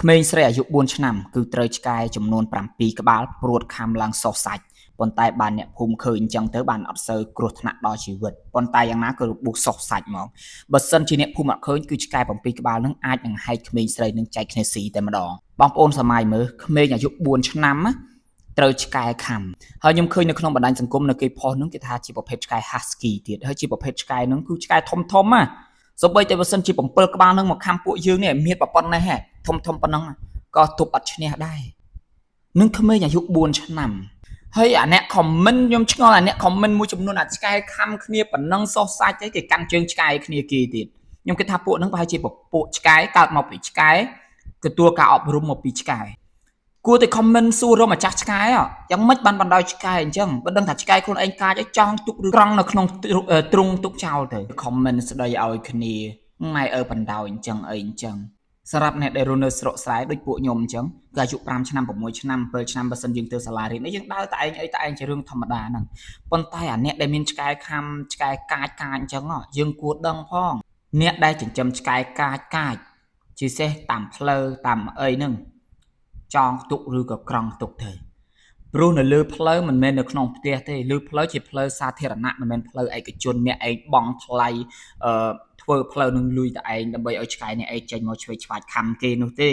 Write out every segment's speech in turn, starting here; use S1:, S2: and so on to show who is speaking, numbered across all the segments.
S1: ក្មេងស្រីអាយុ4ឆ្នាំគឺត្រូវឆ្កែចំនួន7ក្បាលព្រួតខាំឡើងសោះសាច់ប៉ុន្តែបានអ្នកភូមិឃើញអញ្ចឹងទៅបានអត់សូវគ្រោះថ្នាក់ដល់ជីវិតប៉ុន្តែយ៉ាងណាក៏របួសសោះសាច់មកបើសិនជាអ្នកភូមិអត់ឃើញគឺឆ្កែ7ក្បាលនឹងអាចនឹងហែកក្មេងស្រីនឹងចែកគ្នាស៊ីតែម្ដងបងប្អូនសម័យមើលក្មេងអាយុ4ឆ្នាំត្រូវឆ្កែខំហើយខ្ញុំឃើញនៅក្នុងបណ្ដាញសង្គមនៅគេផុសនឹងគេថាជាប្រភេទឆ្កែ Husky ទៀតហើយជាប្រភេទឆ្កែនឹងគឺឆ្កែធំធំណាសូម្បីតែបើសិនជា7ក្បាលនឹងមកខំពួកយើងនេះមានប៉ុណ្ណេះធំប៉ុណ្ណឹងក៏ទប់អត់ឈ្នះដែរនឹងក្មេងអាយុ4ឆ្នាំហើយអាអ្នកខមមិនខ្ញុំឆ្ងល់អាអ្នកខមមិនមួយចំនួនអាឆ្កែខំគ្នាប៉ុណ្ណឹងសោះសាច់ទៅគេកាន់ជើងឆ្កែគ្នាគេទៀតខ្ញុំគិតថាពួកហ្នឹងប្រហែលជាពួកឆ្កែកើតមកពីឆ្កែទទួលការអប់រំមកពីឆ្កែគួរតែខមមិនសួររកម្ចាស់ឆ្កែយ៉ាងម៉េចបានបណ្ដោយឆ្កែអញ្ចឹងបើដឹងថាឆ្កែខ្លួនឯងកាចឲ្យចង់ទុកឬក្រង់នៅក្នុងទ្រុងទុកចោលទៅខមមិនស្ដីឲ្យគ្នាម៉ែបណ្ដោយអញ្ចឹងអីអញ្ចឹងសម្រាប់អ្នកដែលរស់នៅស្រុកស្រែដូចពួកខ្ញុំអញ្ចឹងគឺអាយុ5ឆ្នាំ6ឆ្នាំ7ឆ្នាំបើសិនយើងទៅសាលារៀនយើងដើរតែឯងអីតែឯងជារឿងធម្មតាហ្នឹងប៉ុន្តែអាអ្នកដែលមានឆ្កែខំឆ្កែកាចអញ្ចឹងយើងគួរដឹងផងអ្នកដែលចិញ្ចឹមឆ្កែកាចជាពិសេសតាមផ្លូវតាមអីហ្នឹងចងទុកឬក៏ក្រង់ទុកទៅព្រោះនៅលើផ្លូវមិនមែននៅក្នុងផ្ទះទេលើផ្លូវជាផ្លូវសាធារណៈមិនមែនផ្លូវឯកជនអ្នកឯងបង់ថ្លៃធ្វើផ្លូវនឹងលុយតែឯងដើម្បីឲ្យឆ្កែនេះឯងចេញមកឆ្វេងឆ្វាយខំគេនោះទេ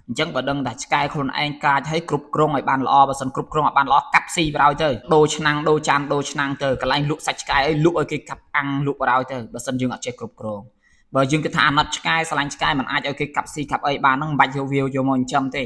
S1: អញ្ចឹងបើដឹងថាឆ្កែខ្លួនឯងកាចឲ្យគ្រប់គ្រងឲ្យបានល្អបើសិនគ្រប់គ្រងឲ្យបានល្អកាប់ស៊ីបរោយទៅដូរឆ្នាំងដូរចានដូរឆ្នាំងទៅកន្លែងលក់សាច់ឆ្កែឲ្យលក់ឲ្យគេកាប់អាំងលក់បរោយទៅបើសិនយើងអត់ចេះគ្រប់គ្រងបើយើងគិតថាអាណិតឆ្កែស្រឡាញ់ឆ្កែមិនអាចឲ្យគេកាប់ស៊ីកាប់អីបានហ្នឹងមិនបាច់យកវាយកមកចិញ្ចឹមទេ